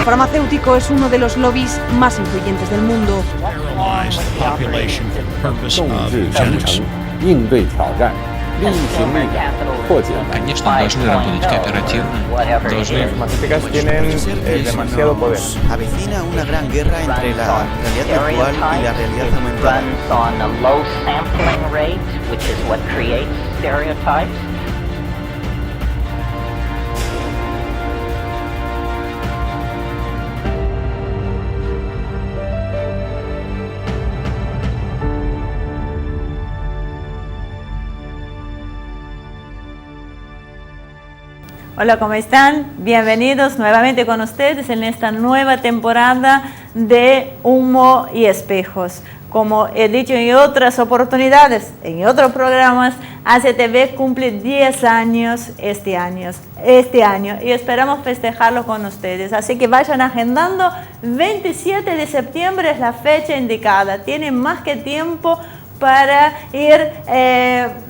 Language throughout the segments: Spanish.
farmacéutico es uno de los lobbies más influyentes del mundo. 应对挑战，力行力改，破解难题。 Конечно, должны работать кооперативно. Las matemáticas tienen demasiado poder. Avecina una gran guerra entre la realidad virtual y la realidad aumentada. Hola, ¿cómo están? Bienvenidos nuevamente con ustedes en esta nueva temporada de Humo y Espejos. Como he dicho en otras oportunidades, en otros programas, ACTV cumple 10 años este año y esperamos festejarlo con ustedes. Así que vayan agendando, 27 de septiembre es la fecha indicada. Tienen más que tiempo para ir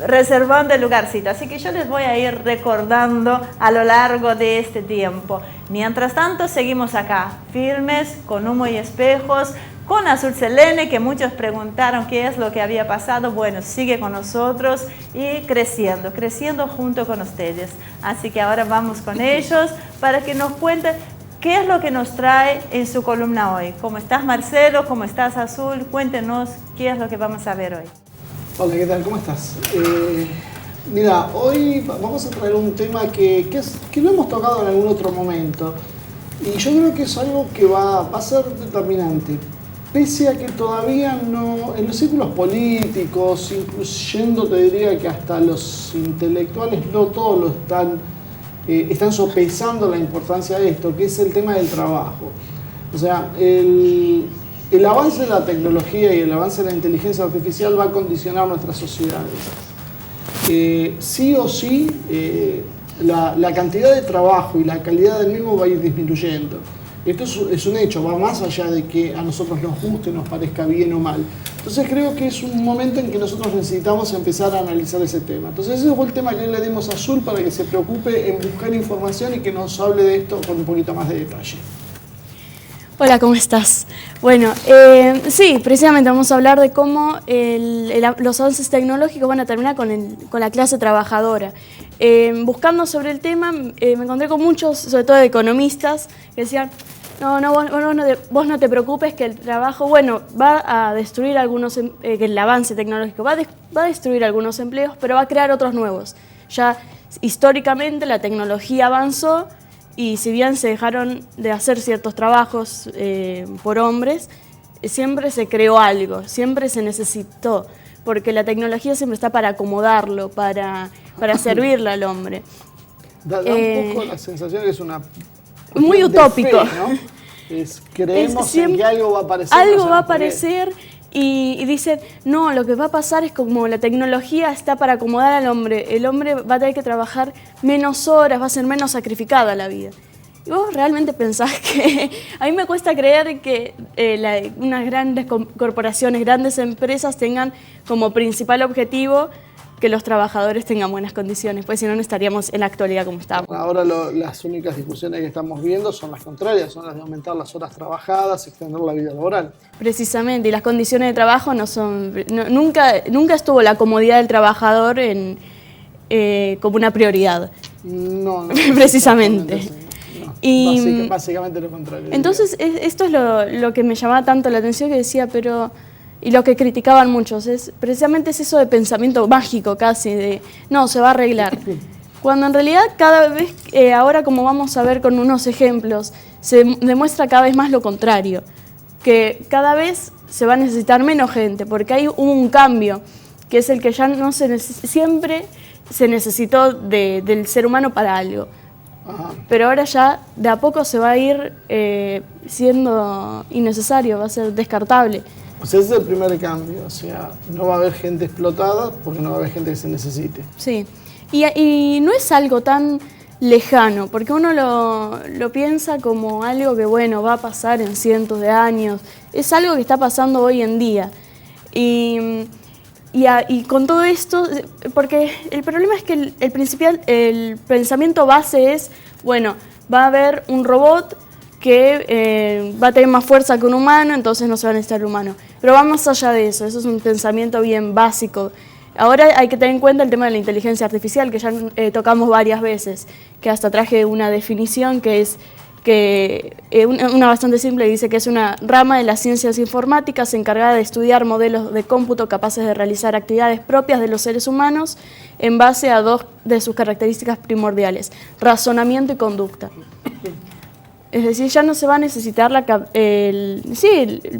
reservando el lugarcito. Así que yo les voy a ir recordando a lo largo de este tiempo. Mientras tanto, seguimos acá, firmes, con Humo y Espejos, con Azul Selene, que muchos preguntaron qué es lo que había pasado. Bueno, sigue con nosotros y creciendo junto con ustedes. Así que ahora vamos con ellos para que nos cuenten ¿qué es lo que nos trae en su columna hoy? ¿Cómo estás, Marcelo? ¿Cómo estás, Azul? Cuéntenos qué es lo que vamos a ver hoy. Hola, ¿qué tal? ¿Cómo estás? Mira, hoy vamos a traer un tema que lo hemos tocado en algún otro momento. Y yo creo que es algo que va a ser determinante. Pese a que todavía no, en los círculos políticos, incluyendo te diría que hasta los intelectuales, no todos lo están sopesando la importancia de esto, que es el tema del trabajo. O sea, el avance de la tecnología y el avance de la inteligencia artificial va a condicionar nuestras sociedades. Sí o sí, la cantidad de trabajo y la calidad del mismo va a ir disminuyendo. Esto es un hecho, va más allá de que a nosotros nos guste, nos parezca bien o mal. Entonces creo que es un momento en que nosotros necesitamos empezar a analizar ese tema. Entonces ese fue el tema que hoy le dimos a Azul para que se preocupe en buscar información y que nos hable de esto con un poquito más de detalle. Hola, ¿cómo estás? Bueno, sí, precisamente vamos a hablar de cómo los avances tecnológicos van a terminar con la clase trabajadora. Buscando sobre el tema, me encontré con muchos, sobre todo economistas, que decían, vos no te preocupes que el trabajo, bueno, va a destruir que el avance tecnológico va a destruir algunos empleos, pero va a crear otros nuevos. Ya históricamente la tecnología avanzó y si bien se dejaron de hacer ciertos trabajos por hombres, siempre se creó algo, siempre se necesitó, porque la tecnología siempre está para acomodarlo, para servirle al hombre. Da un poco la sensación que es una... muy utópico. Fe, ¿no? Creemos en que algo va a aparecer. Algo va a aparecer y dicen, no, lo que va a pasar es como la tecnología está para acomodar al hombre. El hombre va a tener que trabajar menos horas, va a ser menos sacrificada la vida. ¿Y vos realmente pensás que...? A mí me cuesta creer que unas grandes corporaciones, grandes empresas tengan como principal objetivo que los trabajadores tengan buenas condiciones, pues si no, no estaríamos en la actualidad como estamos. Ahora las únicas discusiones que estamos viendo son las contrarias, son las de aumentar las horas trabajadas, extender la vida laboral. Precisamente, y las condiciones de trabajo nunca estuvo la comodidad del trabajador como una prioridad. No precisamente. No. Y básicamente lo contrario. Entonces, esto es lo que me llamaba tanto la atención, que decía, y lo que criticaban muchos, precisamente es eso de pensamiento mágico casi, de no, se va a arreglar. Cuando en realidad cada vez, ahora como vamos a ver con unos ejemplos, se demuestra cada vez más lo contrario, que cada vez se va a necesitar menos gente, porque hay un cambio, que es el que ya no siempre se necesitó del ser humano para algo. Ajá. Pero ahora ya de a poco se va a ir siendo innecesario, va a ser descartable. O sea, ese es el primer cambio, o sea, no va a haber gente explotada porque no va a haber gente que se necesite. Sí, y no es algo tan lejano, porque uno lo piensa como algo que, bueno, va a pasar en cientos de años, es algo que está pasando hoy en día. Y con todo esto, porque el problema es que el pensamiento base es, bueno, va a haber un robot que va a tener más fuerza que un humano, entonces no se va a necesitar el humano. Pero va más allá de eso, eso es un pensamiento bien básico. Ahora hay que tener en cuenta el tema de la inteligencia artificial, que ya tocamos varias veces, que hasta traje una definición que es una bastante simple, dice que es una rama de las ciencias informáticas encargada de estudiar modelos de cómputo capaces de realizar actividades propias de los seres humanos en base a dos de sus características primordiales, razonamiento y conducta. Es decir, ya no se va a necesitar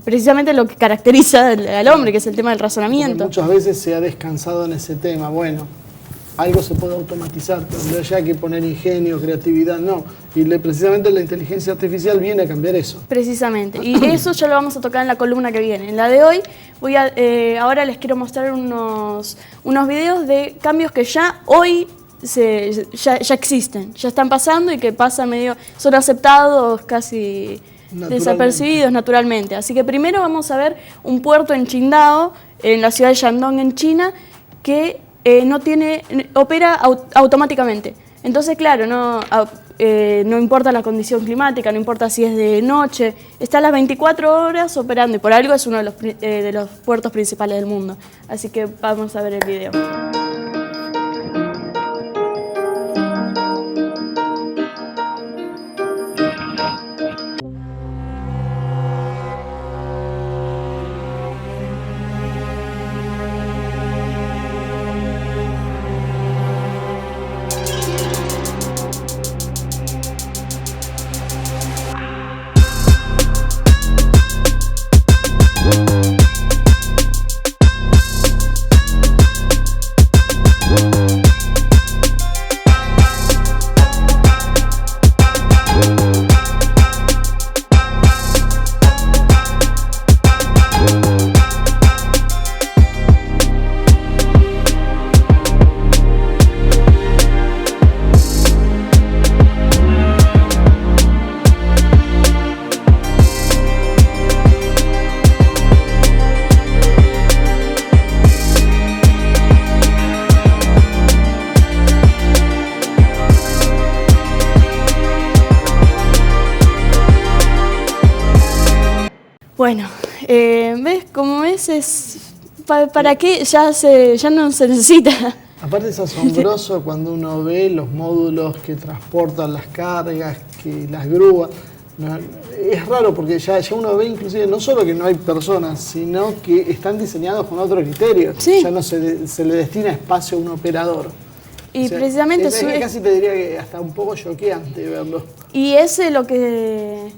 precisamente lo que caracteriza al hombre, que es el tema del razonamiento. Porque muchas veces se ha descansado en ese tema. Bueno, algo se puede automatizar, pero ya hay que poner ingenio, creatividad, no. Y precisamente la inteligencia artificial viene a cambiar eso. Precisamente, y eso ya lo vamos a tocar en la columna que viene. En la de hoy, ahora les quiero mostrar unos videos de cambios que ya hoy ya existen, ya están pasando y que pasan son aceptados casi desapercibidos naturalmente. Así que primero vamos a ver un puerto en Qingdao, en la ciudad de Shandong en China, que opera automáticamente. Entonces, claro, no importa la condición climática, no importa si es de noche, está a las 24 horas operando y por algo es uno de los puertos principales del mundo. Así que vamos a ver el video. Bueno, ¿ves? Como es ¿para qué? Ya no se necesita. Aparte es asombroso cuando uno ve los módulos que transportan las cargas, que las grúas. Es raro porque ya uno ve inclusive no solo que no hay personas, sino que están diseñados con otro criterio. Sí. Ya no se le destina espacio a un operador. Y precisamente casi te diría que hasta un poco choqueante verlo. Y ese es lo que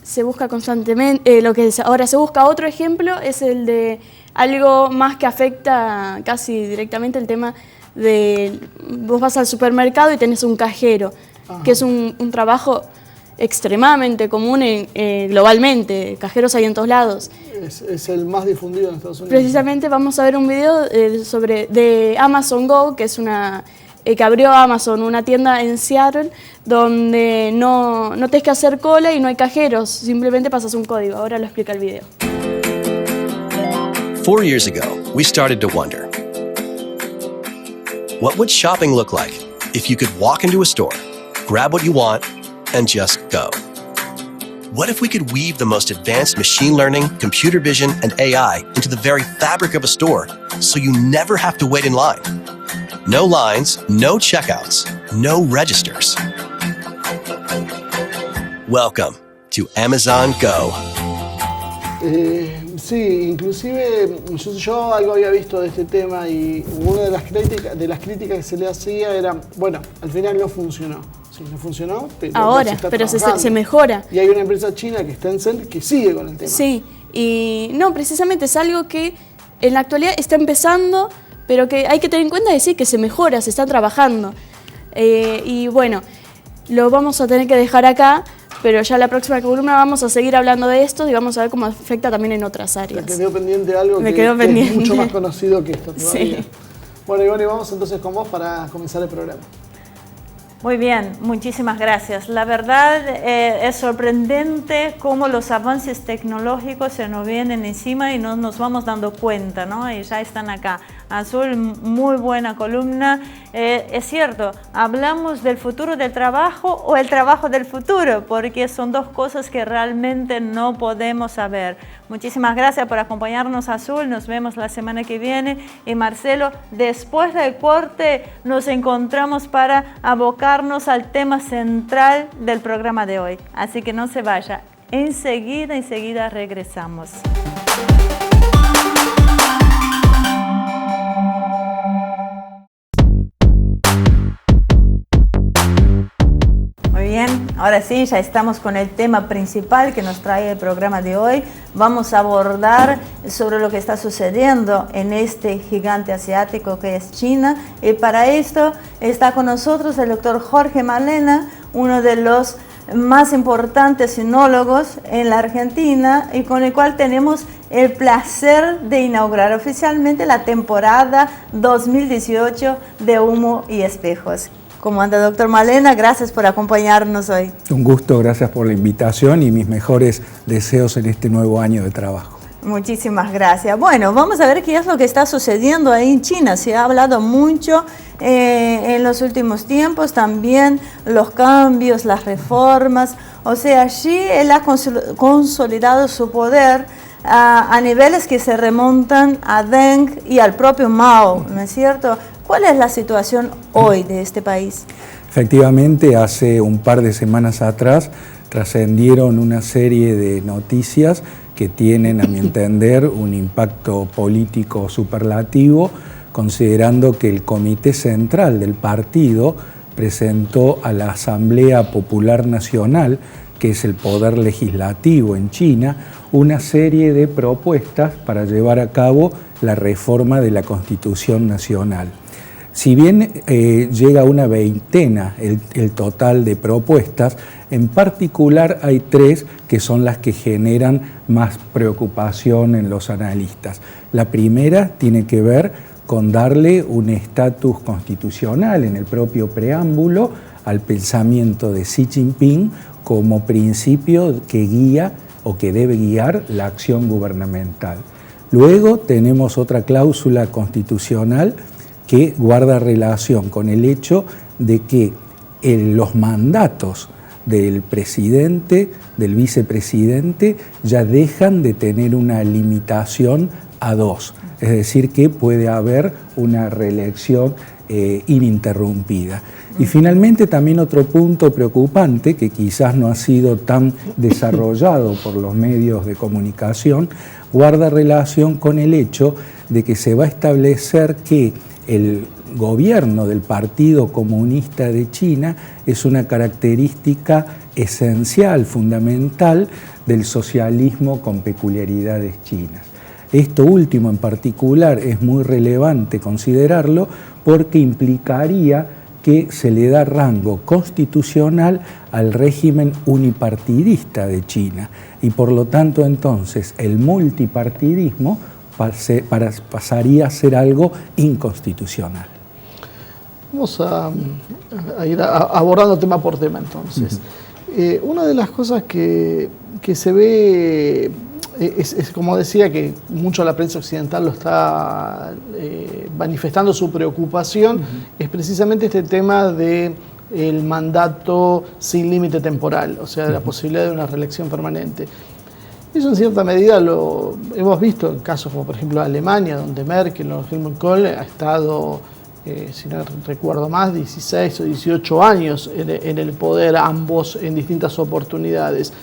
se busca constantemente, lo que ahora se busca. Otro ejemplo es el de algo más que afecta casi directamente el tema de vos vas al supermercado y tenés un cajero, ajá, que es un trabajo extremadamente común globalmente. Cajeros hay en todos lados. Es el más difundido en Estados Unidos. Precisamente vamos a ver un video de Amazon Go, que es que abrió Amazon, una tienda en Seattle, donde no tenés que hacer cola y no hay cajeros, simplemente pasas un código. Ahora lo explica el video. 4 years ago, we started to wonder, what would shopping look like if you could walk into a store, grab what you want, and just go? What if we could weave the most advanced machine learning, computer vision, and AI into the very fabric of a store so you never have to wait in line? No lines, no checkouts, no registers. Welcome to Amazon Go. Sí, inclusive yo algo había visto de este tema y una de las críticas que se le hacía era, bueno, al final no funcionó. Sí, no funcionó, pero ahora, pero se mejora. Y hay una empresa china que está en Tencent que sigue con el tema. Sí, y no, precisamente es algo que en la actualidad está empezando, pero que hay que tener en cuenta decir que se mejora, se está trabajando. Y bueno, lo vamos a tener que dejar acá, pero ya la próxima columna vamos a seguir hablando de esto y vamos a ver cómo afecta también en otras áreas. Te quedó pendiente algo que es mucho más conocido que esto todavía. Sí. Bueno, Ivonne, vamos entonces con vos para comenzar el programa. Muy bien, muchísimas gracias. La verdad es sorprendente cómo los avances tecnológicos se nos vienen encima y no nos vamos dando cuenta, ¿no? Y ya están acá. Azul, muy buena columna. Es cierto, hablamos del futuro del trabajo o el trabajo del futuro, porque son dos cosas que realmente no podemos saber. Muchísimas gracias por acompañarnos, Azul. Nos vemos la semana que viene. Y Marcelo, después del corte nos encontramos para abocarnos al tema central del programa de hoy. Así que no se vaya. Enseguida regresamos. Muy bien, ahora sí, ya estamos con el tema principal que nos trae el programa de hoy. Vamos a abordar sobre lo que está sucediendo en este gigante asiático que es China. Y para esto está con nosotros el doctor Jorge Malena, uno de los más importantes sinólogos en la Argentina y con el cual tenemos el placer de inaugurar oficialmente la temporada 2018 de Humo y Espejos. ¿Cómo anda, doctor Malena? Gracias por acompañarnos hoy. Un gusto, gracias por la invitación y mis mejores deseos en este nuevo año de trabajo. Muchísimas gracias. Bueno, vamos a ver qué es lo que está sucediendo ahí en China. Se ha hablado mucho en los últimos tiempos, también los cambios, las reformas. O sea, allí él ha consolidado su poder a niveles que se remontan a Deng y al propio Mao, ¿no es cierto? ¿Cuál es la situación hoy de este país? Efectivamente, hace un par de semanas atrás trascendieron una serie de noticias que tienen, a mi entender, un impacto político superlativo, considerando que el Comité Central del partido presentó a la Asamblea Popular Nacional, que es el poder legislativo en China, una serie de propuestas para llevar a cabo la reforma de la Constitución Nacional. Si bien llega a una veintena el total de propuestas, en particular hay tres que son las que generan más preocupación en los analistas. La primera tiene que ver con darle un estatus constitucional en el propio preámbulo al pensamiento de Xi Jinping como principio que guía o que debe guiar la acción gubernamental. Luego tenemos otra cláusula constitucional que guarda relación con el hecho de que los mandatos del presidente, del vicepresidente, ya dejan de tener una limitación a 2. Es decir, que puede haber una reelección ininterrumpida. Y finalmente también otro punto preocupante que quizás no ha sido tan desarrollado por los medios de comunicación, guarda relación con el hecho de que se va a establecer que el gobierno del Partido Comunista de China es una característica esencial, fundamental del socialismo con peculiaridades chinas. Esto último en particular es muy relevante considerarlo porque implicaría que se le da rango constitucional al régimen unipartidista de China y por lo tanto entonces el multipartidismo pasaría a ser algo inconstitucional. Vamos a ir abordando tema por tema entonces. Una de las cosas que se ve es como decía, que mucho la prensa occidental lo está manifestando su preocupación, es precisamente este tema de el mandato sin límite temporal, o sea, de la posibilidad de una reelección permanente. Eso en cierta medida lo hemos visto en casos como por ejemplo Alemania, donde Merkel o Helmut Kohl ha estado, si no recuerdo más, 16 o 18 años en el poder, ambos en distintas oportunidades.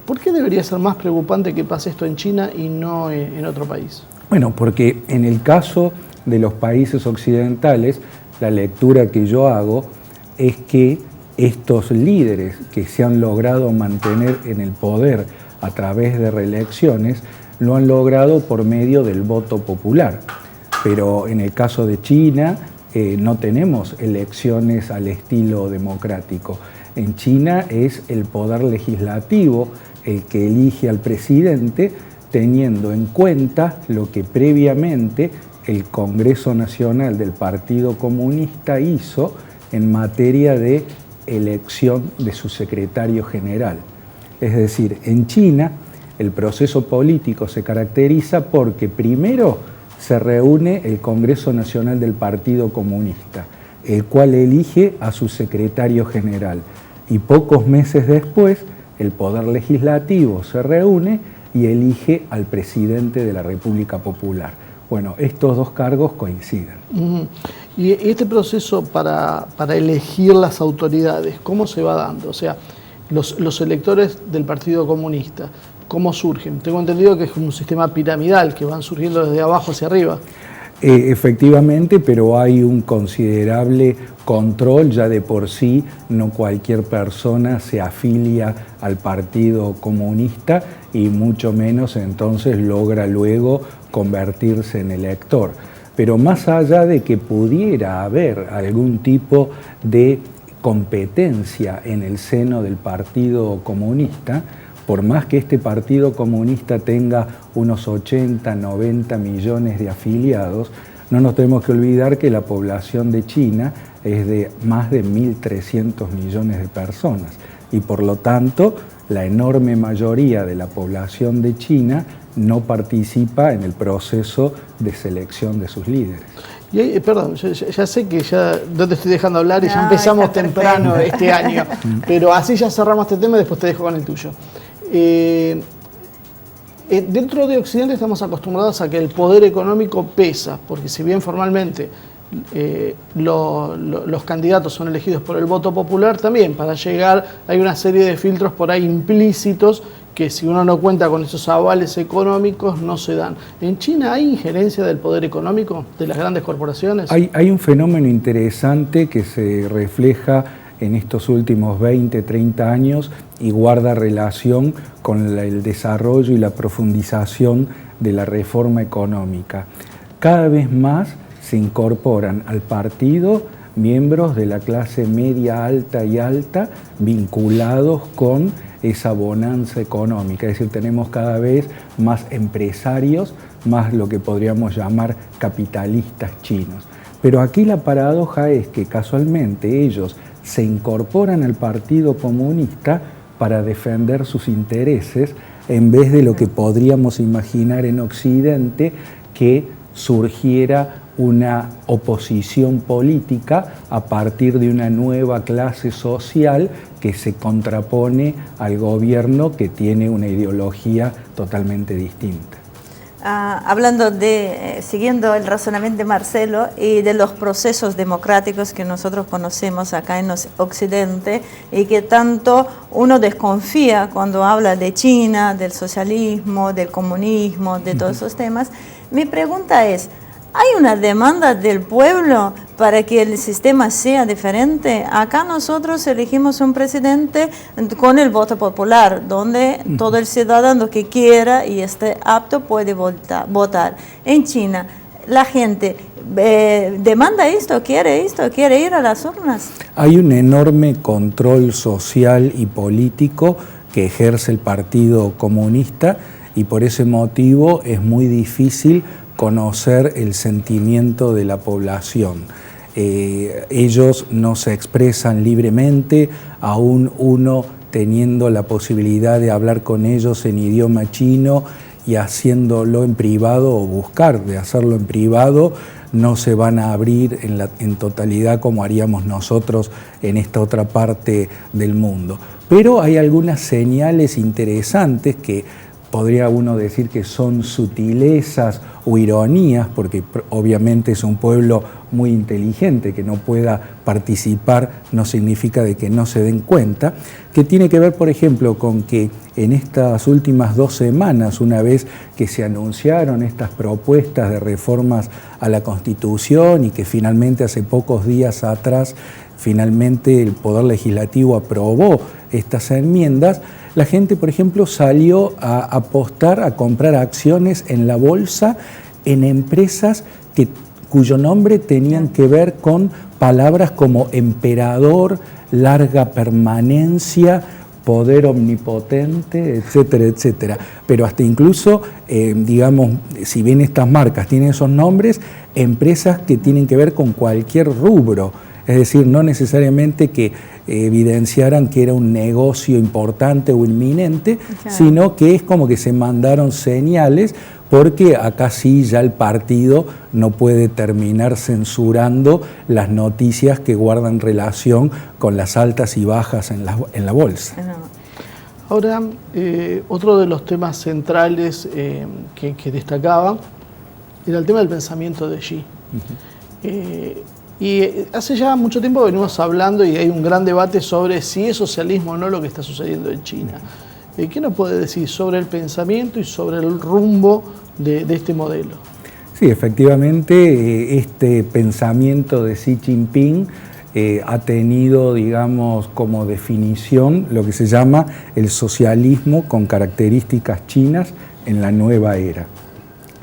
¿Por qué debería ser más preocupante que pase esto en China y no en otro país? Bueno, porque en el caso de los países occidentales, la lectura que yo hago es que estos líderes que se han logrado mantener en el poder a través de reelecciones, lo han logrado por medio del voto popular. Pero en el caso de China no tenemos elecciones al estilo democrático. En China es el poder legislativo el que elige al presidente teniendo en cuenta lo que previamente el Congreso Nacional del Partido Comunista hizo en materia de elección de su secretario general. Es decir, en China el proceso político se caracteriza porque primero se reúne el Congreso Nacional del Partido Comunista, el cual elige a su secretario general. Y pocos meses después, el Poder Legislativo se reúne y elige al presidente de la República Popular. Bueno, estos dos cargos coinciden. Y este proceso para elegir las autoridades, ¿cómo se va dando? O sea, los electores del Partido Comunista, ¿cómo surgen? Tengo entendido que es un sistema piramidal, que van surgiendo desde abajo hacia arriba. Efectivamente, pero hay un considerable control, ya de por sí no cualquier persona se afilia al Partido Comunista y mucho menos entonces logra luego convertirse en elector. Pero más allá de que pudiera haber algún tipo de competencia en el seno del Partido Comunista, por más que este Partido Comunista tenga unos 80, 90 millones de afiliados, no nos tenemos que olvidar que la población de China es de más de 1.300 millones de personas y por lo tanto la enorme mayoría de la población de China no participa en el proceso de selección de sus líderes. Y perdón, ya sé que ya no te estoy dejando hablar y ya empezamos temprano este año, pero así ya cerramos este tema y después te dejo con el tuyo. Dentro de Occidente estamos acostumbrados a que el poder económico pesa, porque si bien formalmente los candidatos son elegidos por el voto popular, también para llegar hay una serie de filtros por ahí implícitos que si uno no cuenta con esos avales económicos no se dan. ¿En China hay injerencia del poder económico de las grandes corporaciones? Hay un fenómeno interesante que se refleja en estos últimos 20, 30 años y guarda relación con el desarrollo y la profundización de la reforma económica. Cada vez más se incorporan al partido miembros de la clase media, alta y alta vinculados con esa bonanza económica, es decir, tenemos cada vez más empresarios, más lo que podríamos llamar capitalistas chinos. Pero aquí la paradoja es que casualmente ellos se incorporan al Partido Comunista para defender sus intereses en vez de lo que podríamos imaginar en Occidente, que surgiera una oposición política a partir de una nueva clase social que se contrapone al gobierno que tiene una ideología totalmente distinta. Hablando siguiendo el razonamiento de Marcelo y de los procesos democráticos que nosotros conocemos acá en Occidente y que tanto uno desconfía cuando habla de China, del socialismo, del comunismo, de todos esos temas, mi pregunta es, ¿hay una demanda del pueblo para que el sistema sea diferente? Acá nosotros elegimos un presidente con el voto popular, donde todo el ciudadano que quiera y esté apto puede votar. En China, la gente demanda esto, quiere ir a las urnas. Hay un enorme control social y político que ejerce el Partido Comunista y por ese motivo es muy difícil conocer el sentimiento de la población. Ellos no se expresan libremente, aún uno teniendo la posibilidad de hablar con ellos en idioma chino y haciéndolo en privado o buscar de hacerlo en privado, no se van a abrir en totalidad como haríamos nosotros en esta otra parte del mundo. Pero hay algunas señales interesantes que podría uno decir que son sutilezas o ironías, porque obviamente es un pueblo muy inteligente, que no pueda participar no significa de que no se den cuenta, que tiene que ver, por ejemplo, con que en estas últimas 2 semanas, una vez que se anunciaron estas propuestas de reformas a la Constitución y que finalmente hace pocos días atrás, finalmente el Poder Legislativo aprobó estas enmiendas, la gente, por ejemplo, salió a apostar, a comprar acciones en la bolsa en empresas cuyo nombre tenían que ver con palabras como emperador, larga permanencia, poder omnipotente, etcétera, etcétera. Pero hasta incluso, digamos, si bien estas marcas tienen esos nombres, empresas que tienen que ver con cualquier rubro. Es decir, no necesariamente que evidenciaran que era un negocio importante o inminente, claro, sino que es como que se mandaron señales, porque acá sí ya el partido no puede terminar censurando las noticias que guardan relación con las altas y bajas en la bolsa. Ahora, otro de los temas centrales que destacaba era el tema del pensamiento de Xi. Y hace ya mucho tiempo venimos hablando y hay un gran debate sobre si es socialismo o no lo que está sucediendo en China. ¿Qué nos puede decir sobre el pensamiento y sobre el rumbo de este modelo? Sí, efectivamente, este pensamiento de Xi Jinping ha tenido, digamos, como definición lo que se llama el socialismo con características chinas en la nueva era.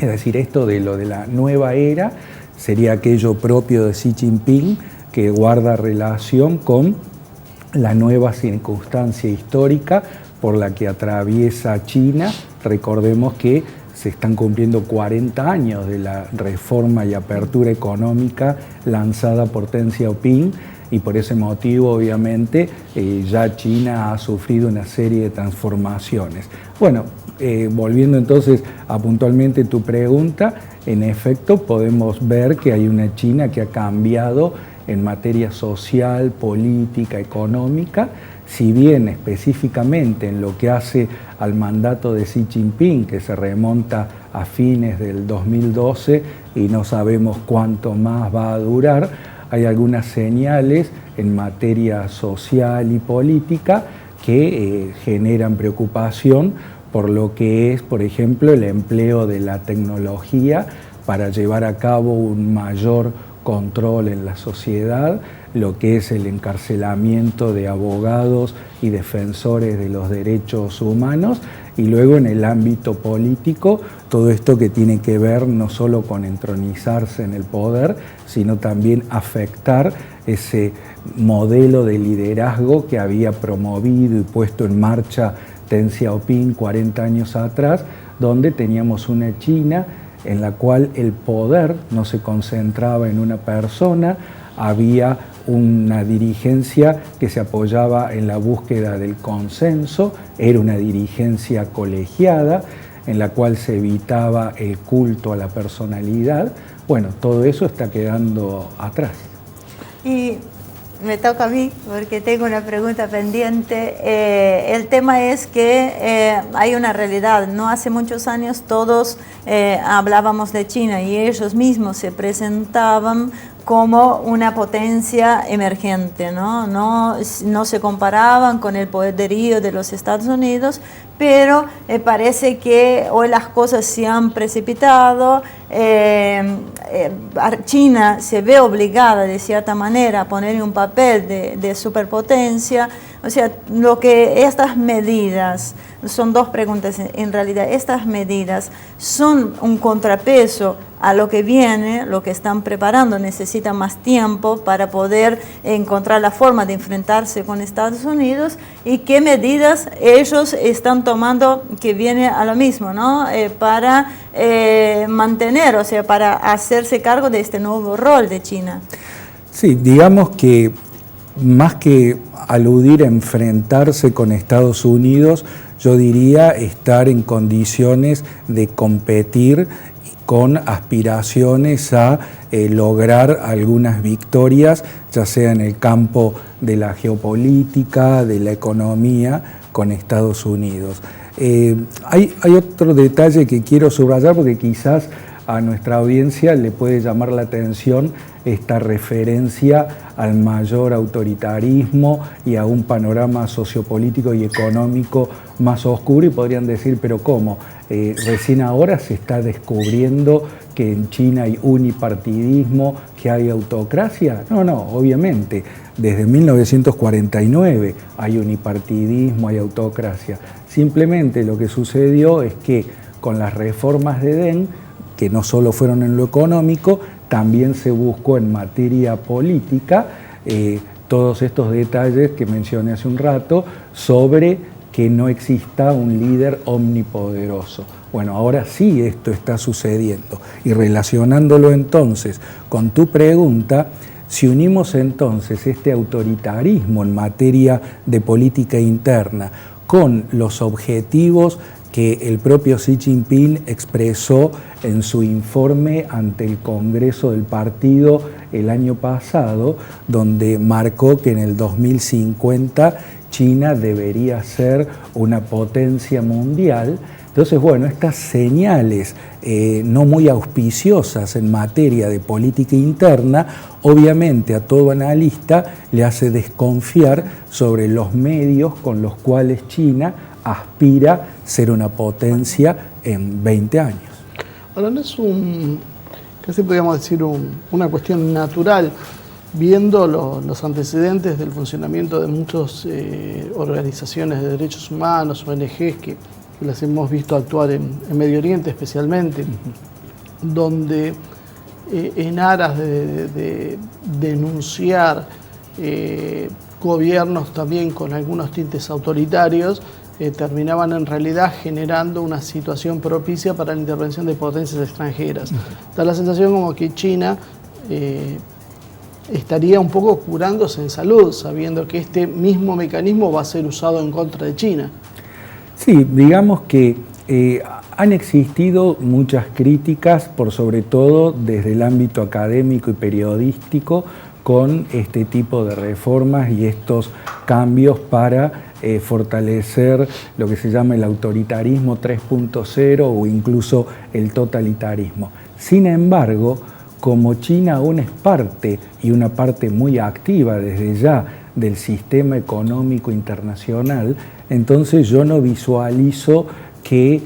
Es decir, esto de lo de la nueva era sería aquello propio de Xi Jinping que guarda relación con la nueva circunstancia histórica por la que atraviesa China. Recordemos que se están cumpliendo 40 años de la reforma y apertura económica lanzada por Deng Xiaoping y por ese motivo, obviamente, ya China ha sufrido una serie de transformaciones. Bueno, volviendo entonces a puntualmente tu pregunta, en efecto podemos ver que hay una China que ha cambiado en materia social, política, económica, si bien específicamente en lo que hace al mandato de Xi Jinping, que se remonta a fines del 2012 y no sabemos cuánto más va a durar, hay algunas señales en materia social y política que generan preocupación por lo que es, por ejemplo, el empleo de la tecnología para llevar a cabo un mayor control en la sociedad, lo que es el encarcelamiento de abogados y defensores de los derechos humanos, y luego en el ámbito político, todo esto que tiene que ver no solo con entronizarse en el poder, sino también afectar ese modelo de liderazgo que había promovido y puesto en marcha Deng Xiaoping 40 años atrás, donde teníamos una China en la cual el poder no se concentraba en una persona, había una dirigencia que se apoyaba en la búsqueda del consenso, era una dirigencia colegiada en la cual se evitaba el culto a la personalidad. Bueno, todo eso está quedando atrás. Y me toca a mí porque tengo una pregunta pendiente. El tema es que hay una realidad. No hace muchos años todos hablábamos de China y ellos mismos se presentaban como una potencia emergente, ¿no? No se comparaban con el poderío de los Estados Unidos, pero parece que hoy las cosas se han precipitado. China se ve obligada de cierta manera a poner un papel de superpotencia. O sea, lo que estas medidas, son dos preguntas en realidad, estas medidas son un contrapeso a lo que viene, lo que están preparando, necesitan más tiempo para poder encontrar la forma de enfrentarse con Estados Unidos, y qué medidas ellos están tomando que viene a lo mismo, ¿no? Para mantener, o sea, para hacerse cargo de este nuevo rol de China. Sí, digamos que más que aludir a enfrentarse con Estados Unidos, yo diría estar en condiciones de competir con aspiraciones a lograr algunas victorias, ya sea en el campo de la geopolítica, de la economía, con Estados Unidos. Hay otro detalle que quiero subrayar porque quizás a nuestra audiencia le puede llamar la atención esta referencia al mayor autoritarismo y a un panorama sociopolítico y económico más oscuro, y podrían decir, pero ¿cómo? Recién ahora se está descubriendo que en China hay unipartidismo, que hay autocracia. No, obviamente, desde 1949 hay unipartidismo, hay autocracia. Simplemente lo que sucedió es que con las reformas de Deng, que no solo fueron en lo económico, también se buscó en materia política todos estos detalles que mencioné hace un rato sobre que no exista un líder omnipoderoso. Bueno, ahora sí esto está sucediendo, y relacionándolo entonces con tu pregunta, si unimos entonces este autoritarismo en materia de política interna con los objetivos que el propio Xi Jinping expresó en su informe ante el Congreso del partido el año pasado, donde marcó que en el 2050 China debería ser una potencia mundial. Entonces, bueno, estas señales no muy auspiciosas en materia de política interna, obviamente a todo analista le hace desconfiar sobre los medios con los cuales China aspira a ser una potencia en 20 años. Ahora, no es casi podríamos decir una cuestión natural, viendo los antecedentes del funcionamiento de muchas organizaciones de derechos humanos, ONGs, que las hemos visto actuar en Medio Oriente especialmente, donde en aras de denunciar gobiernos también con algunos tintes autoritarios, terminaban en realidad generando una situación propicia para la intervención de potencias extranjeras. Da la sensación como que China estaría un poco curándose en salud, sabiendo que este mismo mecanismo va a ser usado en contra de China. Sí, digamos que han existido muchas críticas, por sobre todo desde el ámbito académico y periodístico, con este tipo de reformas y estos cambios para fortalecer lo que se llama el autoritarismo 3.0 o incluso el totalitarismo. Sin embargo, como China aún es parte, y una parte muy activa desde ya, del sistema económico internacional, entonces yo no visualizo que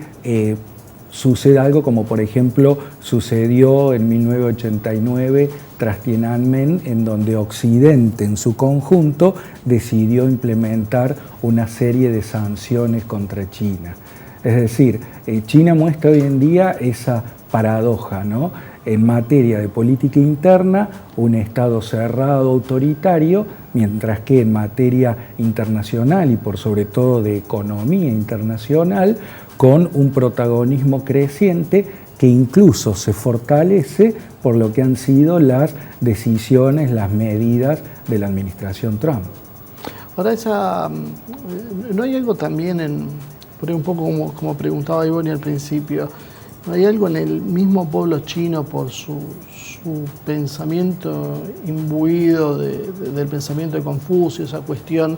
suceda algo como, por ejemplo, sucedió en 1989 tras Tiananmen, en donde Occidente en su conjunto decidió implementar una serie de sanciones contra China. Es decir, China muestra hoy en día esa paradoja, ¿no? En materia de política interna, un Estado cerrado, autoritario, mientras que en materia internacional y por sobre todo de economía internacional, con un protagonismo creciente que incluso se fortalece por lo que han sido las decisiones, las medidas de la administración Trump. Ahora, ¿no hay algo también por ahí un poco como preguntaba Ivonne al principio, ¿no hay algo en el mismo pueblo chino por su pensamiento imbuido del pensamiento de Confucio, esa cuestión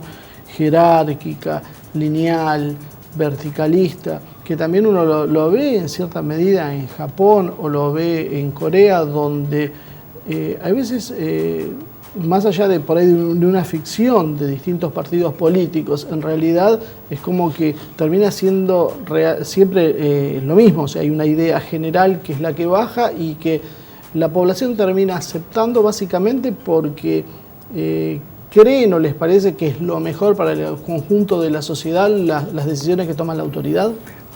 jerárquica, lineal, verticalista, que también uno lo ve en cierta medida en Japón o lo ve en Corea, donde a veces, más allá de por ahí de una ficción de distintos partidos políticos, en realidad es como que termina siendo siempre lo mismo, o sea, hay una idea general que es la que baja y que la población termina aceptando básicamente porque creen o les parece que es lo mejor para el conjunto de la sociedad las decisiones que toma la autoridad.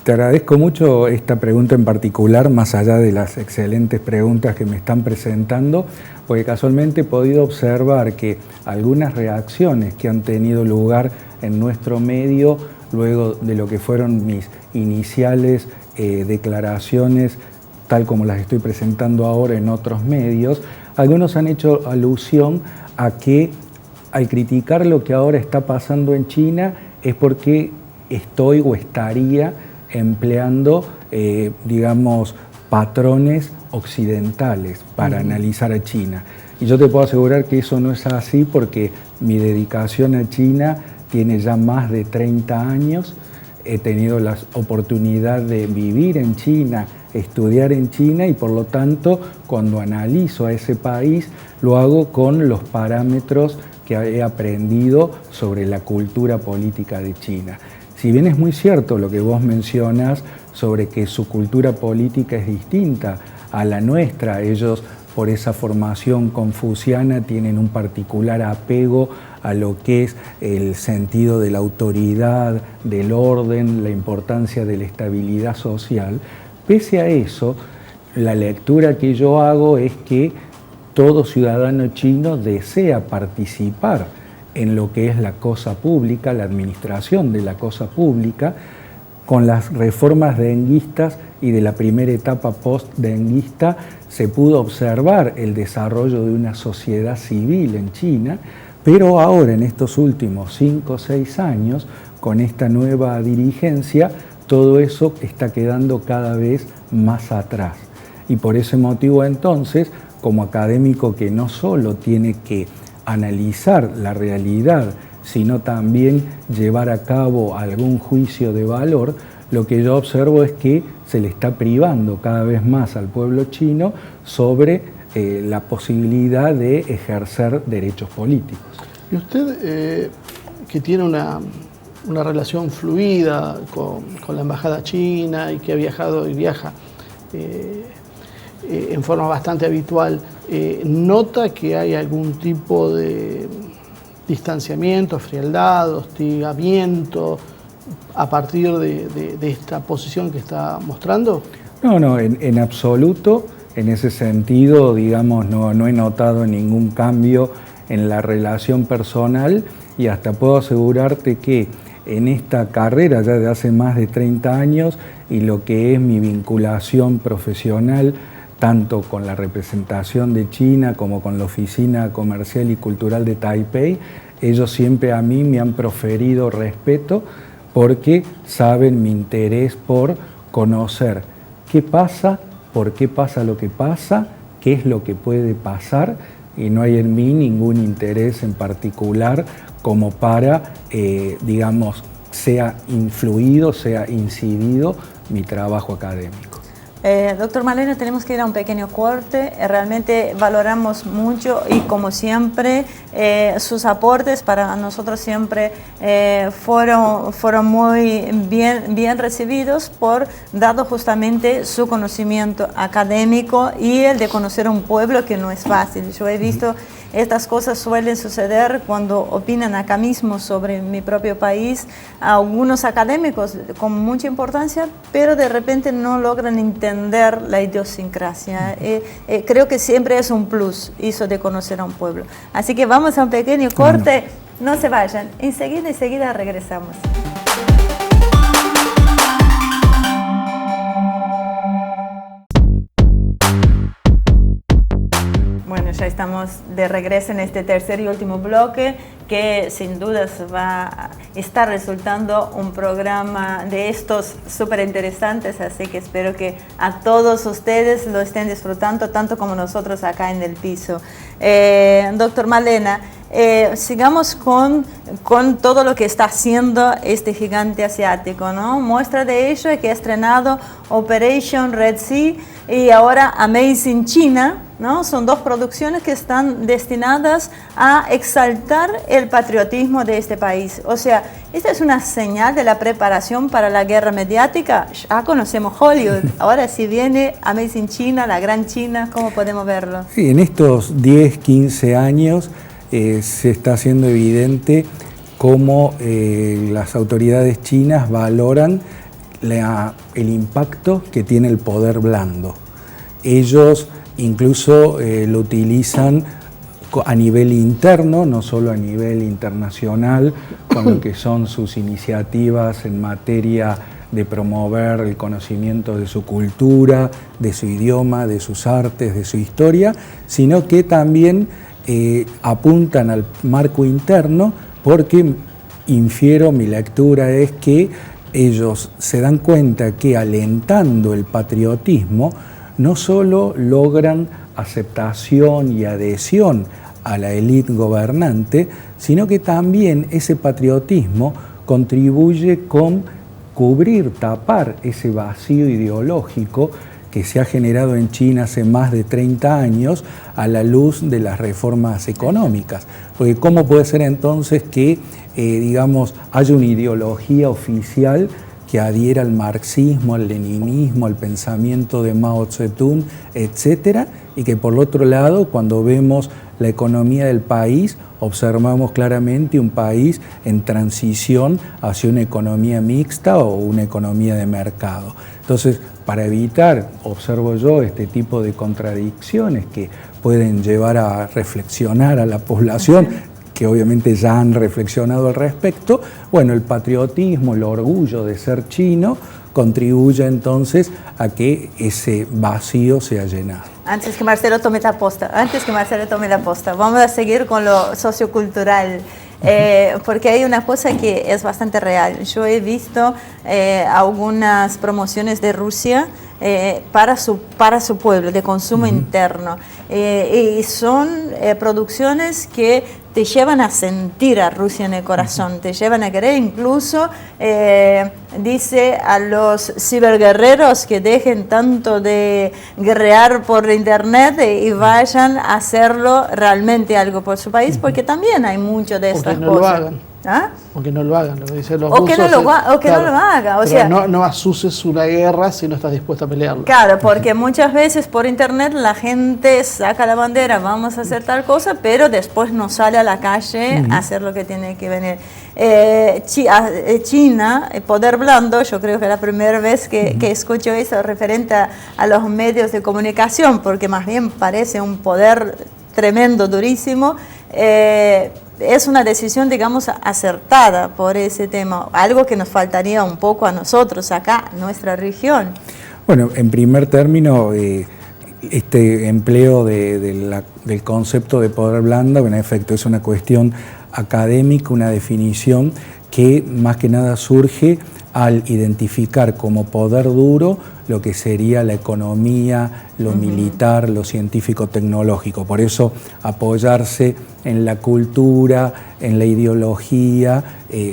Te agradezco mucho esta pregunta en particular, más allá de las excelentes preguntas que me están presentando, porque casualmente he podido observar que algunas reacciones que han tenido lugar en nuestro medio, luego de lo que fueron mis iniciales declaraciones, tal como las estoy presentando ahora en otros medios, algunos han hecho alusión a que al criticar lo que ahora está pasando en China es porque estoy o estaría empleando, digamos, patrones occidentales para analizar a China. Y yo te puedo asegurar que eso no es así porque mi dedicación a China tiene ya más de 30 años. He tenido la oportunidad de vivir en China, estudiar en China y por lo tanto cuando analizo a ese país lo hago con los parámetros que he aprendido sobre la cultura política de China. Si bien es muy cierto lo que vos mencionas sobre que su cultura política es distinta a la nuestra, ellos por esa formación confuciana tienen un particular apego a lo que es el sentido de la autoridad, del orden, la importancia de la estabilidad social. Pese a eso, la lectura que yo hago es que todo ciudadano chino desea participar en lo que es la cosa pública, la administración de la cosa pública, con las reformas denguistas y de la primera etapa post-denguista se pudo observar el desarrollo de una sociedad civil en China, pero ahora en estos últimos 5 o 6 años, con esta nueva dirigencia, todo eso está quedando cada vez más atrás. Y por ese motivo entonces, como académico que no solo tiene que analizar la realidad, sino también llevar a cabo algún juicio de valor, lo que yo observo es que se le está privando cada vez más al pueblo chino sobre la posibilidad de ejercer derechos políticos. Y usted, que tiene una relación fluida con la embajada china y que ha viajado y viaja en forma bastante habitual, ¿nota que hay algún tipo de distanciamiento, frialdad, hostigamiento a partir de esta posición que está mostrando? No, en absoluto. En ese sentido, digamos, no he notado ningún cambio en la relación personal y hasta puedo asegurarte que en esta carrera ya de hace más de 30 años y lo que es mi vinculación profesional, tanto con la representación de China como con la Oficina Comercial y Cultural de Taipei, ellos siempre a mí me han proferido respeto porque saben mi interés por conocer qué pasa, por qué pasa lo que pasa, qué es lo que puede pasar, y no hay en mí ningún interés en particular como para, digamos, sea influido, sea incidido mi trabajo académico. Doctor Malena, tenemos que ir a un pequeño corte. Realmente valoramos mucho y como siempre sus aportes para nosotros siempre fueron muy bien recibidos dado justamente su conocimiento académico y el de conocer un pueblo que no es fácil. Yo he visto estas cosas suelen suceder cuando opinan acá mismo sobre mi propio país algunos académicos con mucha importancia, pero de repente no logran entender la idiosincrasia. Creo que siempre es un plus eso de conocer a un pueblo. Así que vamos a un pequeño corte, no se vayan, enseguida regresamos. Bueno, ya estamos de regreso en este tercer y último bloque que sin dudas va a estar resultando un programa de estos súper interesantes, así que espero que a todos ustedes lo estén disfrutando tanto como nosotros acá en el piso. Doctor Malena, sigamos con todo lo que está haciendo este gigante asiático, ¿no? Muestra de ello es que ha estrenado Operation Red Sea y ahora Amazing China, ¿no? Son dos producciones que están destinadas a exaltar el patriotismo de este país. O sea, esta es una señal de la preparación para la guerra mediática. Ya conocemos Hollywood, ahora si viene Amazing China, la gran China, ¿cómo podemos verlo? Sí, en estos 10, 15 años se está haciendo evidente cómo las autoridades chinas valoran el impacto que tiene el poder blando. Ellos incluso lo utilizan a nivel interno, no solo a nivel internacional, con lo que son sus iniciativas en materia de promover el conocimiento de su cultura, de su idioma, de sus artes, de su historia, sino que también apuntan al marco interno porque infiero, mi lectura es que ellos se dan cuenta que alentando el patriotismo no solo logran aceptación y adhesión a la élite gobernante, sino que también ese patriotismo contribuye con cubrir, tapar ese vacío ideológico que se ha generado en China hace más de 30 años a la luz de las reformas económicas. Porque ¿cómo puede ser entonces que, digamos, haya una ideología oficial que adhiera al marxismo, al leninismo, al pensamiento de Mao Zedong, etcétera, y que por otro lado, cuando vemos la economía del país, observamos claramente un país en transición hacia una economía mixta o una economía de mercado? Entonces, para evitar, observo yo, este tipo de contradicciones que pueden llevar a reflexionar a la población, que obviamente ya han reflexionado al respecto, bueno, el patriotismo, el orgullo de ser chino, contribuye entonces a que ese vacío sea llenado. Antes que Marcelo tome la posta, vamos a seguir con lo sociocultural. porque hay una cosa que es bastante real. Yo he visto algunas promociones de Rusia para su pueblo, de consumo interno. Y son producciones que te llevan a sentir a Rusia en el corazón, te llevan a querer. Incluso dice a los ciberguerreros que dejen tanto de guerrear por internet y vayan a hacerlo realmente algo por su país, porque también hay mucho de estas no cosas. Lo hagan. ¿Ah? O que no lo hagan, lo que dicen los o rusos. Que no lo haga. O sea, no asuses una guerra si no estás dispuesto a pelearlo. Claro, porque muchas veces por internet la gente saca la bandera, vamos a hacer tal cosa, pero después no sale a la calle a hacer lo que tiene que venir. China, poder blando, yo creo que es la primera vez que escucho eso referente a los medios de comunicación, porque más bien parece un poder tremendo, durísimo. Es una decisión, digamos, acertada por ese tema, algo que nos faltaría un poco a nosotros acá, en nuestra región. Bueno, en primer término, este empleo del concepto de poder blando, en efecto, es una cuestión académica, una definición que más que nada surge al identificar como poder duro lo que sería la economía, lo militar, lo científico-tecnológico. Por eso apoyarse en la cultura, en la ideología,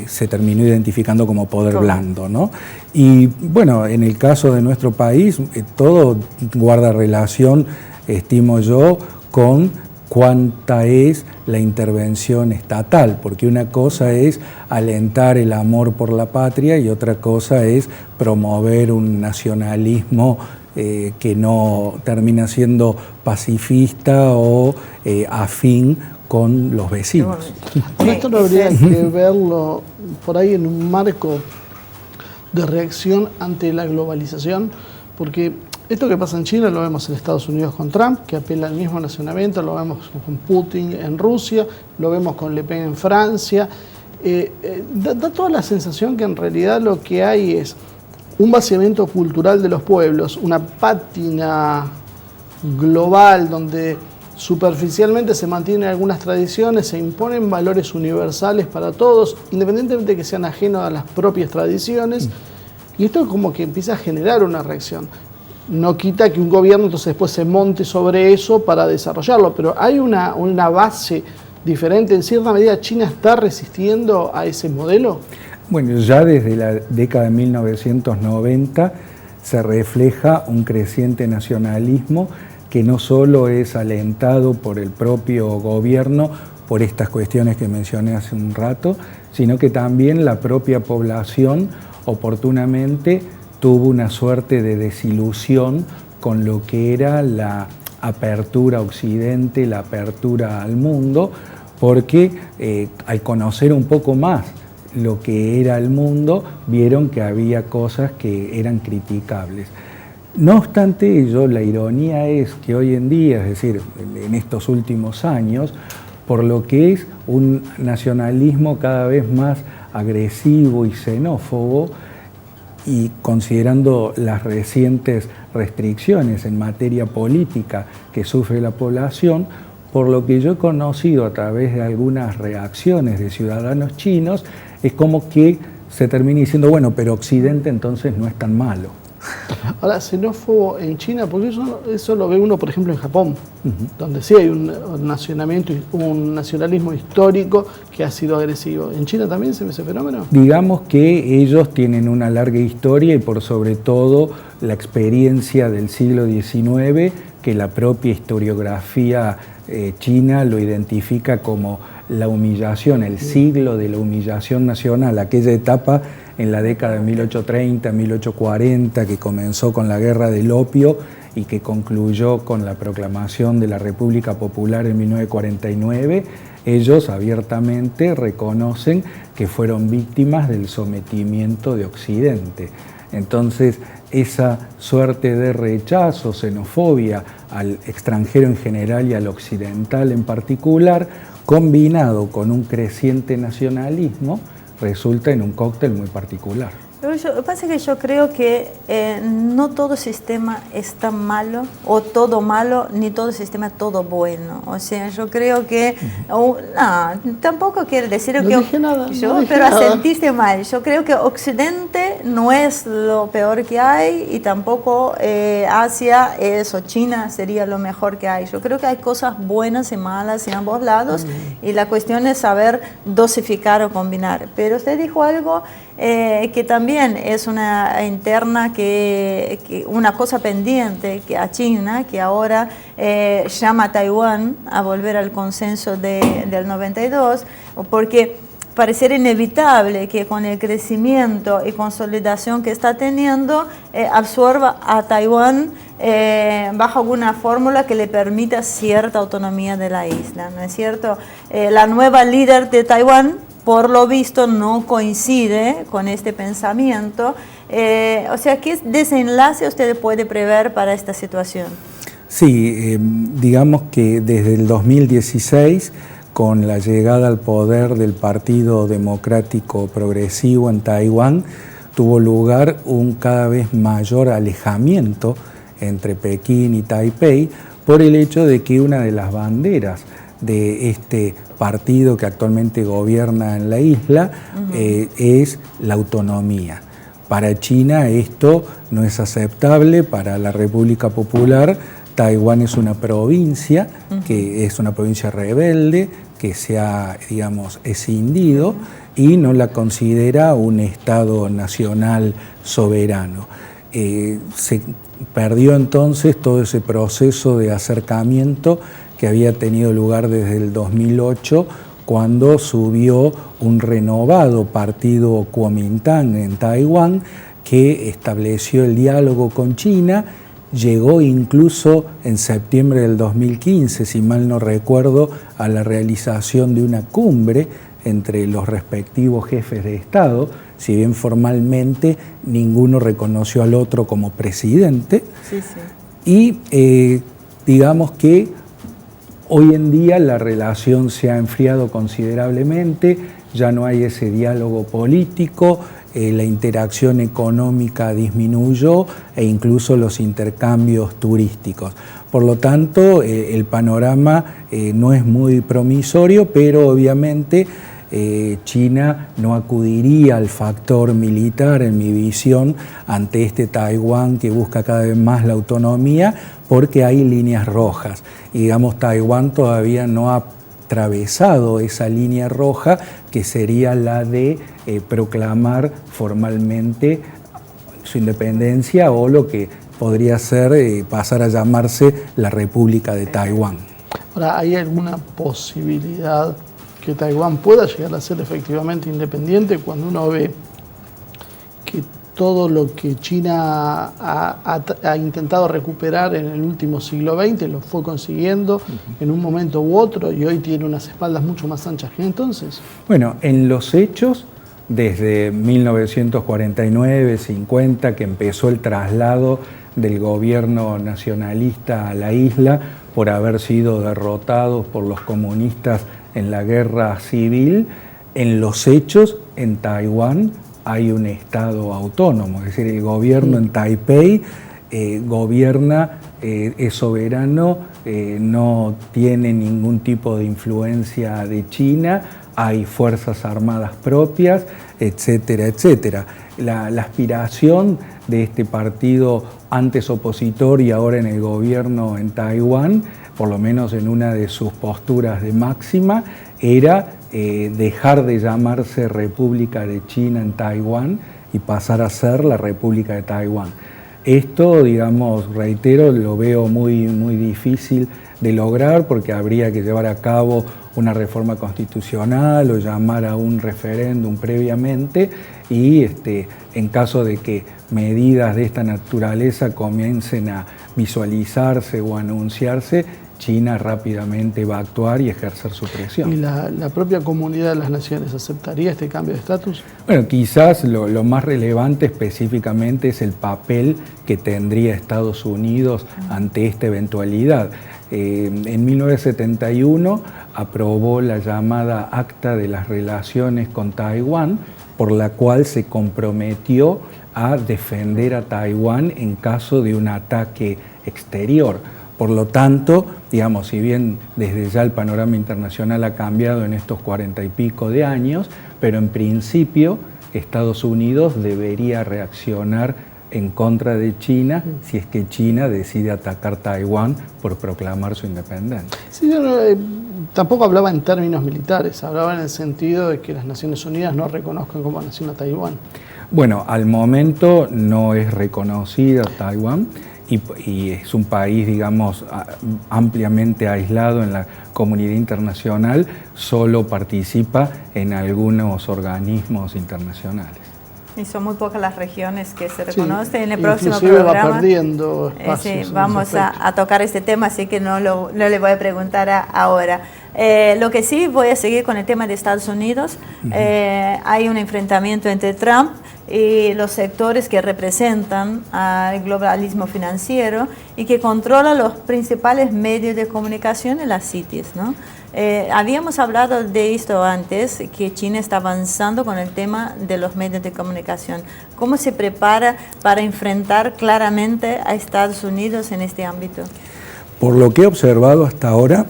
se terminó identificando como poder blando, ¿no? Y bueno, en el caso de nuestro país, todo guarda relación, estimo yo, con cuánta es la intervención estatal, porque una cosa es alentar el amor por la patria y otra cosa es promover un nacionalismo que no termina siendo pacifista o afín con los vecinos. Con esto no habría que verlo por ahí en un marco de reacción ante la globalización, porque esto que pasa en China lo vemos en Estados Unidos con Trump, que apela al mismo nacionamiento, lo vemos con Putin en Rusia, lo vemos con Le Pen en Francia. Da toda la sensación que en realidad lo que hay es un vaciamiento cultural de los pueblos, una pátina global donde superficialmente se mantienen algunas tradiciones, se imponen valores universales para todos, independientemente de que sean ajenos a las propias tradiciones, y esto como que empieza a generar una reacción. No quita que un gobierno entonces después se monte sobre eso para desarrollarlo, pero hay una base diferente. En cierta medida, ¿China está resistiendo a ese modelo? Bueno, ya desde la década de 1990 se refleja un creciente nacionalismo que no solo es alentado por el propio gobierno por estas cuestiones que mencioné hace un rato, sino que también la propia población oportunamente tuvo una suerte de desilusión con lo que era la apertura a Occidente, la apertura al mundo, porque al conocer un poco más lo que era el mundo, vieron que había cosas que eran criticables. No obstante ello, la ironía es que hoy en día, es decir, en estos últimos años, por lo que es un nacionalismo cada vez más agresivo y xenófobo, y considerando las recientes restricciones en materia política que sufre la población, por lo que yo he conocido a través de algunas reacciones de ciudadanos chinos, es como que se termina diciendo, bueno, pero Occidente entonces no es tan malo. Ahora, xenófobo en China, porque eso lo ve uno, por ejemplo, en Japón, donde sí hay un nacionalismo histórico que ha sido agresivo. ¿En China también se ve ese fenómeno? Digamos que ellos tienen una larga historia y por sobre todo la experiencia del siglo XIX, que la propia historiografía china lo identifica como la humillación, el siglo de la humillación nacional, aquella etapa en la década de 1830, 1840, que comenzó con la Guerra del Opio y que concluyó con la proclamación de la República Popular en 1949, ellos abiertamente reconocen que fueron víctimas del sometimiento de Occidente. Entonces, esa suerte de rechazo, xenofobia al extranjero en general y al occidental en particular, combinado con un creciente nacionalismo, resulta en un cóctel muy particular. Lo que pasa es que yo creo que no todo sistema es tan malo, o todo malo, ni todo sistema todo bueno. O sea, yo creo que... no, tampoco quiere decir no que... Dije nada, yo, no dije pero nada. sentiste mal. Yo creo que Occidente no es lo peor que hay, y tampoco Asia es, o China sería lo mejor que hay. Yo creo que hay cosas buenas y malas en ambos lados, y la cuestión es saber dosificar o combinar. Pero usted dijo algo que también es una interna, que una cosa pendiente que a China, que ahora llama a Taiwán a volver al consenso del 92, porque pareciera inevitable que con el crecimiento y consolidación que está teniendo, absorba a Taiwán bajo alguna fórmula que le permita cierta autonomía de la isla, ¿no es cierto? La nueva líder de Taiwán, por lo visto, no coincide con este pensamiento. O sea, ¿qué desenlace usted puede prever para esta situación? Sí, digamos que desde el 2016, con la llegada al poder del Partido Democrático Progresivo en Taiwán, tuvo lugar un cada vez mayor alejamiento entre Pekín y Taipei por el hecho de que una de las banderas de este partido que actualmente gobierna en la isla es la autonomía. Para China esto no es aceptable. Para la República Popular, Taiwán es una provincia, que es una provincia rebelde, que se ha, digamos, escindido, y no la considera un Estado nacional soberano. Se perdió entonces todo ese proceso de acercamiento que había tenido lugar desde el 2008, cuando subió un renovado partido Kuomintang en Taiwán, que estableció el diálogo con China. Llegó incluso en septiembre del 2015, si mal no recuerdo, a la realización de una cumbre entre los respectivos jefes de Estado, si bien formalmente ninguno reconoció al otro como presidente. Sí, sí. Y digamos que hoy en día la relación se ha enfriado considerablemente, ya no hay ese diálogo político, la interacción económica disminuyó, e incluso los intercambios turísticos. Por lo tanto, el panorama no es muy promisorio, pero obviamente China no acudiría al factor militar, en mi visión, ante este Taiwán que busca cada vez más la autonomía, porque hay líneas rojas. Y digamos, Taiwán todavía no ha atravesado esa línea roja, que sería la de proclamar formalmente su independencia, o lo que podría ser pasar a llamarse la República de Taiwán. Ahora, ¿hay alguna posibilidad que Taiwán pueda llegar a ser efectivamente independiente cuando uno ve que todo lo que China ha intentado recuperar en el último siglo XX lo fue consiguiendo en un momento u otro, y hoy tiene unas espaldas mucho más anchas que entonces? Bueno, en los hechos, desde 1949-50, que empezó el traslado del gobierno nacionalista a la isla por haber sido derrotados por los comunistas en la guerra civil, en los hechos, en Taiwán hay un Estado autónomo, es decir, el gobierno en Taipei gobierna, es soberano, no tiene ningún tipo de influencia de China, hay fuerzas armadas propias, etcétera, etcétera. La aspiración de este partido antes opositor y ahora en el gobierno en Taiwán, por lo menos en una de sus posturas de máxima, era dejar de llamarse República de China en Taiwán y pasar a ser la República de Taiwán. Esto, digamos, reitero, lo veo muy difícil de lograr, porque habría que llevar a cabo una reforma constitucional o llamar a un referéndum previamente, y en caso de que medidas de esta naturaleza comiencen a visualizarse o anunciarse, China rápidamente va a actuar y ejercer su presión. ¿Y la propia comunidad de las naciones aceptaría este cambio de estatus? Bueno, quizás lo más relevante específicamente es el papel que tendría Estados Unidos ante esta eventualidad. En 1971 aprobó la llamada Acta de las Relaciones con Taiwán, por la cual se comprometió a defender a Taiwán en caso de un ataque exterior. Por lo tanto, digamos, si bien desde ya el panorama internacional ha cambiado en estos 40 y pico de años, pero en principio Estados Unidos debería reaccionar en contra de China si es que China decide atacar Taiwán por proclamar su independencia. Sí, yo tampoco hablaba en términos militares, hablaba en el sentido de que las Naciones Unidas no reconozcan como nación a Taiwán. Bueno, al momento no es reconocida Taiwán y es un país, digamos, ampliamente aislado en la comunidad internacional, solo participa en algunos organismos internacionales. Y son muy pocas las regiones que se reconocen. Sí, en el próximo programa va perdiendo espacios. Sí, vamos a tocar este tema, así que no le voy a preguntar ahora. Lo que sí, voy a seguir con el tema de Estados Unidos. Hay un enfrentamiento entre Trump y los sectores que representan al globalismo financiero y que controlan los principales medios de comunicación en las cities, ¿no? Habíamos hablado de esto antes, que China está avanzando con el tema de los medios de comunicación. ¿Cómo se prepara para enfrentar claramente a Estados Unidos en este ámbito? Por lo que he observado hasta ahora,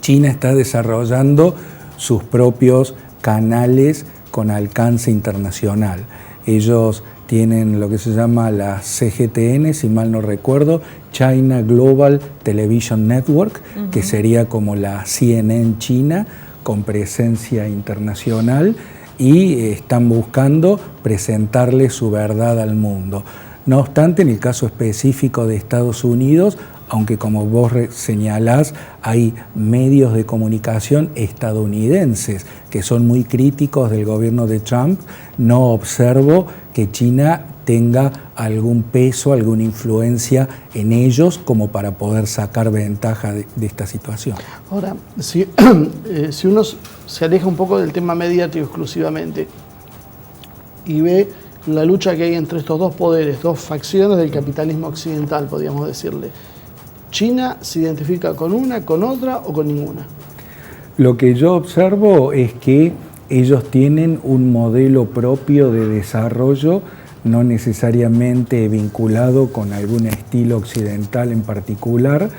China está desarrollando sus propios canales con alcance internacional. Ellos tienen lo que se llama la CGTN, si mal no recuerdo, China Global Television Network, que sería como la CNN China, con presencia internacional, y están buscando presentarle su verdad al mundo. No obstante, en el caso específico de Estados Unidos, aunque como vos señalás, hay medios de comunicación estadounidenses que son muy críticos del gobierno de Trump, no observo que China tenga algún peso, alguna influencia en ellos como para poder sacar ventaja de esta situación. Ahora, si uno se aleja un poco del tema mediático exclusivamente y ve la lucha que hay entre estos dos poderes, dos facciones del capitalismo occidental, podríamos decirle, ¿China se identifica con una, con otra o con ninguna? Lo que yo observo es que ellos tienen un modelo propio de desarrollo, no necesariamente vinculado con algún estilo occidental en particular.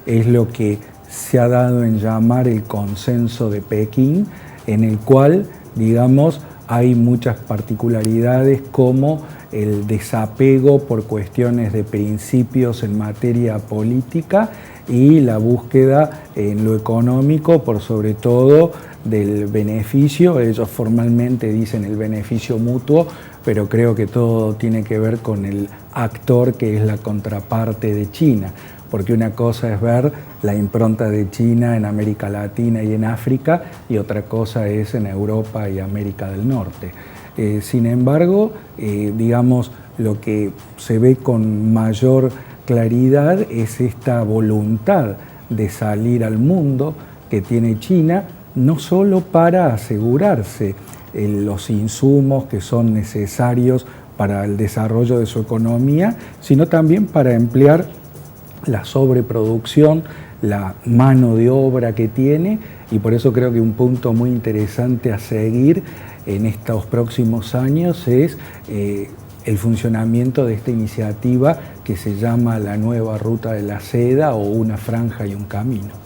Es lo que se ha dado en llamar el consenso de Pekín, en el cual, digamos, hay muchas particularidades como el desapego por cuestiones de principios en materia política y la búsqueda en lo económico por sobre todo del beneficio. Ellos formalmente dicen el beneficio mutuo, pero creo que todo tiene que ver con el actor que es la contraparte de China, porque una cosa es ver la impronta de China en América Latina y en África y otra cosa es en Europa y América del Norte. Sin embargo, digamos, lo que se ve con mayor claridad es esta voluntad de salir al mundo que tiene China, no solo para asegurarse los insumos que son necesarios para el desarrollo de su economía, sino también para emplear la sobreproducción, la mano de obra que tiene, y por eso creo que un punto muy interesante a seguir en estos próximos años es el funcionamiento de esta iniciativa que se llama la nueva ruta de la seda o una franja y un camino.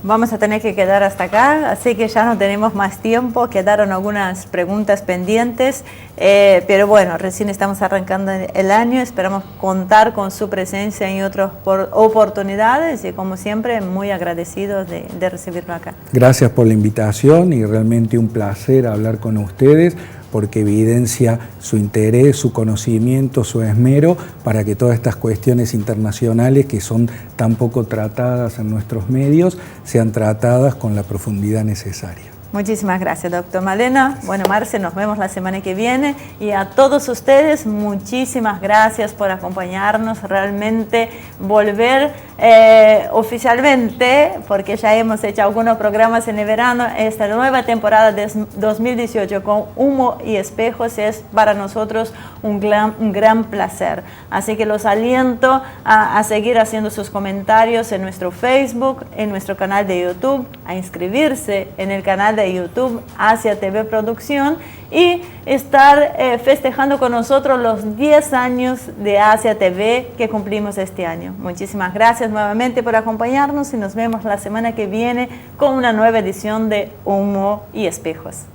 Vamos a tener que quedar hasta acá, así que ya no tenemos más tiempo, quedaron algunas preguntas pendientes, pero bueno, recién estamos arrancando el año, esperamos contar con su presencia en otras oportunidades y como siempre muy agradecidos de recibirlo acá. Gracias por la invitación y realmente un placer hablar con ustedes, porque evidencia su interés, su conocimiento, su esmero para que todas estas cuestiones internacionales que son tan poco tratadas en nuestros medios sean tratadas con la profundidad necesaria. Muchísimas gracias, doctor Malena. Bueno, Marce, nos vemos la semana que viene y a todos ustedes muchísimas gracias por acompañarnos, realmente volver oficialmente, porque ya hemos hecho algunos programas en el verano, esta nueva temporada de 2018 con Humo y Espejos es para nosotros un gran placer. Así que los aliento a seguir haciendo sus comentarios en nuestro Facebook, en nuestro canal de YouTube, a inscribirse en el canal de YouTube Asia TV Producción y estar festejando con nosotros los 10 años de Asia TV que cumplimos este año. Muchísimas gracias nuevamente por acompañarnos y nos vemos la semana que viene con una nueva edición de Humo y Espejos.